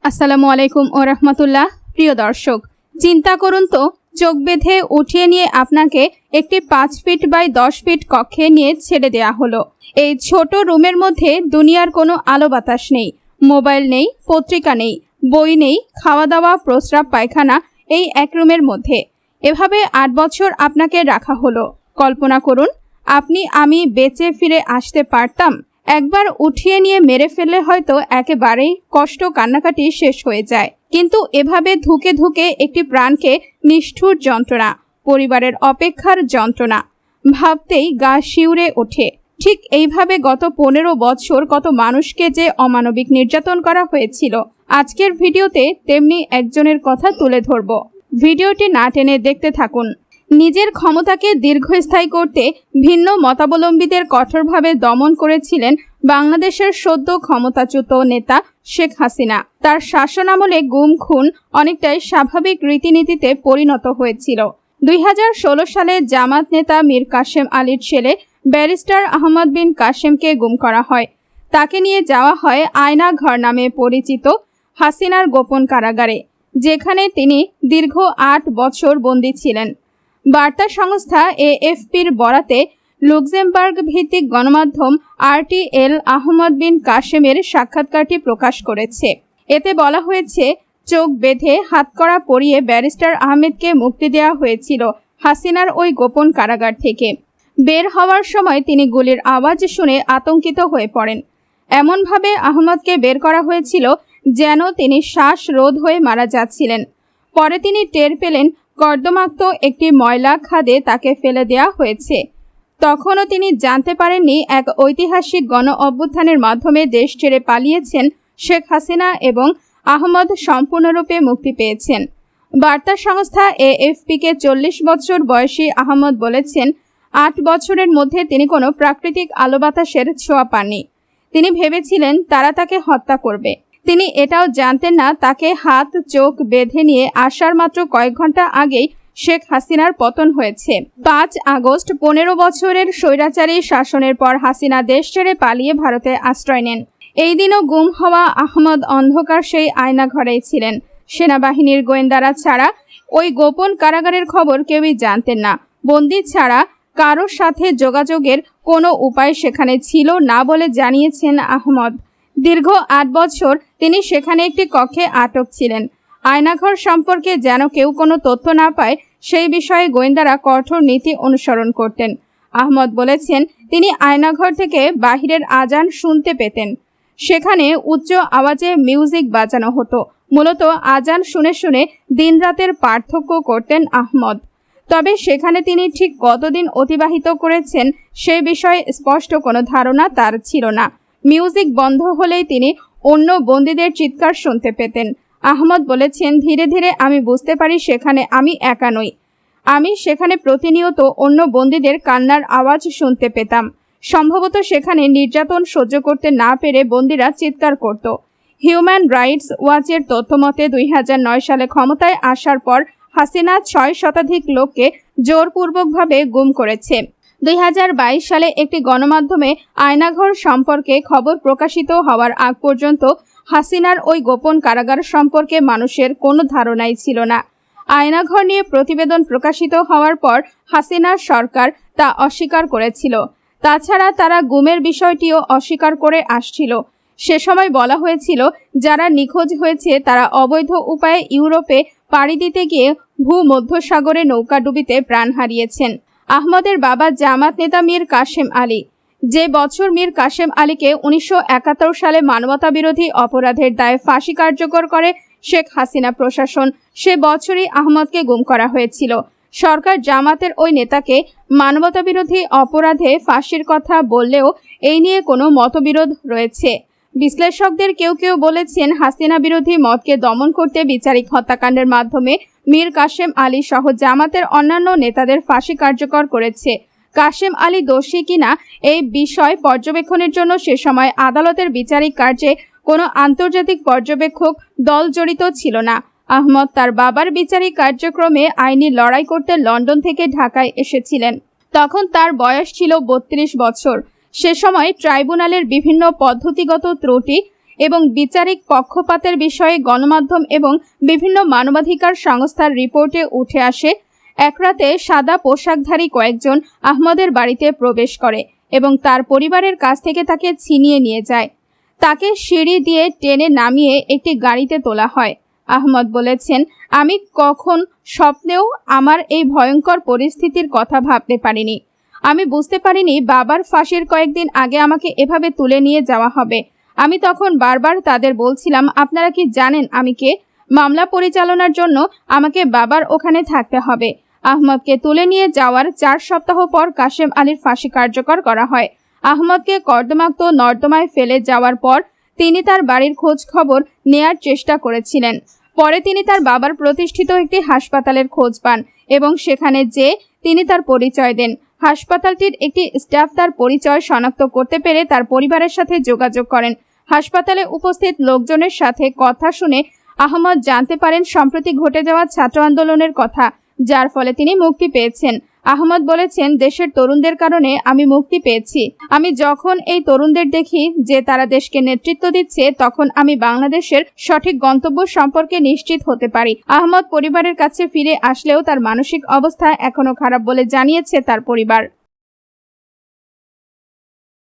আসসালামু আলাইকুম ও রহমতুল্লাহ। প্রিয় দর্শক, চিন্তা করুন তো, চোখ বেঁধে উঠিয়ে নিয়ে আপনাকে একটি 5 ফিট বাই 10 ফিট কক্ষে নিয়ে ছেড়ে দেয়া হলো। এই ছোট রুমের মধ্যে দুনিয়ার কোনো আলো বাতাস নেই, মোবাইল নেই, পত্রিকা নেই, বই নেই, খাওয়া দাওয়া, প্রস্রাব, পায়খানা এই এক রুমের মধ্যে। এভাবে 8 বছর আপনাকে রাখা হলো। কল্পনা করুন, আপনি আমি বেঁচে ফিরে আসতে পারতাম? একবার উঠিয়ে নিয়ে মেরে ফেললে হয়তো একেবারেই কষ্ট, কান্নাকাটি শেষ হয়ে যায়, কিন্তু এভাবে ধুকে ধুকে একটি প্রাণকে, নিষ্ঠুর যন্ত্রণা, পরিবারের অপেক্ষার যন্ত্রণা, ভাবতেই গা শিউরে ওঠে। ঠিক এইভাবে গত 15 বছর কত মানুষকে যে অমানবিক নির্যাতন করা হয়েছিল, আজকের ভিডিওতে তেমনি একজনের কথা তুলে ধরব। ভিডিওটি না টেনে দেখতে থাকুন। নিজের ক্ষমতাকে দীর্ঘস্থায়ী করতে ভিন্ন মতাবলম্বীদের কঠোরভাবে দমন করেছিলেন বাংলাদেশের সদ্য ক্ষমতাচ্যুত নেতা শেখ হাসিনা। তার শাসনামলে গুম, খুন অনেকটাই স্বাভাবিক রীতিনীতিতে পরিণত হয়েছিল। 2016 সালে জামাত নেতা মীর কাসেম আলীর ছেলে ব্যারিস্টার আহমদ বিন কাসেমকে গুম করা হয়। তাকে নিয়ে যাওয়া হয় আয়না ঘর নামে পরিচিত হাসিনার গোপন কারাগারে, যেখানে তিনি দীর্ঘ 8 বছর বন্দী ছিলেন। বার্তা সংস্থা AFP'র বরাতে লুক্সেমবার্গ ভিত্তিক গণমাধ্যম RTL আহমদ বিন কাসেমের সাক্ষাৎকারটি প্রকাশ করেছে। এতে বলা হয়েছে, চোখ বেঁধে হাতকড়া পরিয়ে ব্যারিস্টার আহমেদকে মুক্তি দেওয়া হয়েছিল হাসিনার ওই গোপন কারাগার থেকে। বের হওয়ার সময় তিনি গুলির আওয়াজ শুনে আতঙ্কিত হয়ে পড়েন। এমনভাবে আহমদকে বের করা হয়েছিল যেন তিনি শ্বাসরোধ হয়ে মারা যাচ্ছিলেন। পরে তিনি টের পেলেন কর্দমাক্ত একটি ময়লা খাদে তাকে ফেলে দেওয়া হয়েছে। তখনও তিনি জানতে পারেননি এক ঐতিহাসিক গণ অভ্যুত্থানের মাধ্যমে দেশ ছেড়ে পালিয়েছেন শেখ হাসিনা এবং আহমদ সম্পূর্ণরূপে মুক্তি পেয়েছেন। বার্তা সংস্থা AFP'কে 40 বছর বয়সী আহমদ বলেছেন, 8 বছরের মধ্যে তিনি কোনো প্রাকৃতিক আলো বাতাসের ছোঁয়া পাননি। তিনি ভেবেছিলেন তারা তাকে হত্যা করবে। তিনি এটাও জানতেন না, তাকে হাত চোখ বেঁধে নিয়ে আসার মাত্র কয়েক ঘন্টা আগেই শেখ হাসিনার পতন হয়েছে। 5 আগস্ট 15 বছরের স্বৈরাচারী শাসনের পর হাসিনা দেশ ছেড়ে পালিয়ে ভারতে আশ্রয় নেন। এই দিনও গুম হওয়া আহমদ অন্ধকার সেই আয়না ঘরেই ছিলেন। সেনাবাহিনীর গোয়েন্দারা ছাড়া ওই গোপন কারাগারের খবর কেউই জানতেন না। বন্দী ছাড়া কারোর সাথে যোগাযোগের কোনো উপায় সেখানে ছিল না বলে জানিয়েছেন আহমদ। দীর্ঘ 8 বছর তিনি সেখানে একটি কক্ষে আটক ছিলেন। আয়নাঘর সম্পর্কে যেন কেউ কোনো তথ্য না পায়, সেই বিষয়ে গোয়েন্দারা কঠোর নীতি অনুসরণ করতেন। আহমদ বলেছেন, তিনি আয়নাঘর থেকে বাহিরের আজান শুনতে পেতেন। সেখানে উচ্চ আওয়াজে মিউজিক বাজানো হতো। মূলত আজান শুনে শুনে দিনরাতের পার্থক্য করতেন আহমদ। তবে সেখানে তিনি ঠিক কতদিন অতিবাহিত করেছেন সে বিষয়ে স্পষ্ট কোনো ধারণা তার ছিল না। মিউজিক বন্ধ হলেই তিনি অন্য বন্দীদের চিৎকার শুনতে পেতেন। আহমদ বলেছেন, ধীরে ধীরে আমি বুঝতে পারি সেখানে আমি একা নই। আমি সেখানে প্রতিনিয়ত অন্য বন্দীদের কান্নার আওয়াজ শুনতে পেতাম। সম্ভবত সেখানে নির্যাতন সহ্য করতে না পেরে বন্দীরা চিৎকার করত। হিউম্যান রাইটস ওয়াচের তথ্যমতে 2009 সালে ক্ষমতায় আসার পর হাসিনা 6 শতাধিক লোককে জোরপূর্বকভাবে গুম করেছে। 2022 সালে একটি গণমাধ্যমে আয়নাঘর সম্পর্কে খবর প্রকাশিত হওয়ার আগ পর্যন্ত হাসিনার ওই গোপন কারাগার সম্পর্কে মানুষের কোনো ধারণাই ছিল না। আয়নাঘর নিয়ে প্রতিবেদন প্রকাশিত হওয়ার পর হাসিনার সরকার তা অস্বীকার করেছিল। তাছাড়া তারা গুমের বিষয়টিও অস্বীকার করে আসছিল। সে সময় বলা হয়েছিল, যারা নিখোঁজ হয়েছে তারা অবৈধ উপায়ে ইউরোপে পাড়ি দিতে গিয়ে ভূমধ্যসাগরে নৌকাডুবিতে প্রাণ হারিয়েছেন। আহমদের বাবা জামাত নেতা মীর কাসেম আলী। যে বছর মীর কাসেম আলীকে 1971 সালে মানবতাবিরোধী অপরাধের দায়ে ফাঁসি কার্যকর করে শেখ হাসিনা প্রশাসন, সে বছরই আহমদকে গুম করা হয়েছিল। সরকার জামাতের ওই নেতাকে মানবতাবিরোধী অপরাধে ফাঁসির কথা বললেও এই নিয়ে কোনো মতবিরোধ রয়েছে। বিশ্লেষকদের কেউ কেউ বলেছেন, হাসিনা বিরোধী মতকে দমন করতে বিচারিক হত্যাকাণ্ডের মাধ্যমে মীর কাসেম আলী সহ জামাতের অন্যান্য নেতাদের ফাঁসি কার্যকর করেছে। কাসেম আলী দোষী কিনা এই বিষয় পর্যবেক্ষণের জন্য সে সময় আদালতের বিচারিক কার্যে কোনো আন্তর্জাতিক পর্যবেক্ষক দল জড়িত ছিল না। আহমদ তার বাবার বিচারিক কার্যক্রমে আইনি লড়াই করতে লন্ডন থেকে ঢাকায় এসেছিলেন। তখন তার বয়স ছিল 32 বছর। সে সময় ট্রাইব্যুনালের বিভিন্ন পদ্ধতিগত ত্রুটি এবং বিচারিক পক্ষপাতের বিষয়ে গণমাধ্যম এবং বিভিন্ন মানবাধিকার সংস্থার রিপোর্টে উঠে আসে, এক রাতে সাদা পোশাকধারী কয়েকজন আহমদের বাড়িতে প্রবেশ করে এবং তার পরিবারের কাছ থেকে তাকে ছিনিয়ে নিয়ে যায়। তাকে সিঁড়ি দিয়ে টেনে নামিয়ে একটি গাড়িতে তোলা হয়। আহমদ বলেছেন, আমি কখন স্বপ্নেও আমার এই ভয়ঙ্কর পরিস্থিতির কথা ভাবতে পারিনি। আমি বুঝতে পারিনি বাবার ফাঁসির কয়েকদিন আগে আমাকে এভাবে তুলে নিয়ে যাওয়া হবে। আমি তখন বারবার তাদের বলছিলাম, আপনারা কি জানেন আমি কে? মামলা পরিচালনার জন্য আমাকে বাবার ওখানে থাকতে হবে। আহমদকে তুলে নিয়ে যাওয়ার 4 সপ্তাহ পর কাশেম আলীর ফাঁসি কার্যকর করা হয়। আহমদকে কর্দমাক্ত নর্দমায় ফেলে যাওয়ার পর তিনি তার বাড়ির খোঁজ খবর নেয়ার চেষ্টা করেছিলেন। পরে তিনি তার বাবার প্রতিষ্ঠিত একটি হাসপাতালের খোঁজ পান এবং সেখানে যেয়ে তিনি তার পরিচয় দেন। হাসপাতালটির একটি স্টাফ তার পরিচয় শনাক্ত করতে পেরে তার পরিবারের সাথে যোগাযোগ করেন। হাসপাতালে উপস্থিত লোকজনের সাথে কথা শুনে আহমদ জানতে পারেন সম্প্রতি ঘটে যাওয়া ছাত্র আন্দোলনের কথা, যার ফলে তিনি মুক্তি পেয়েছেন। আহমদ বলেছেন, দেশের তরুণদের কারণে আমি মুক্তি পেয়েছি। আমি যখন এই তরুণদের দেখি যে তারা দেশকে নেতৃত্ব দিচ্ছে, তখন আমি বাংলাদেশের সঠিক গন্তব্য সম্পর্কে নিশ্চিত হতে পারি। আহমদ পরিবারের কাছে ফিরে আসলেও তার মানসিক অবস্থা এখনো খারাপ বলে জানিয়েছে তার পরিবার।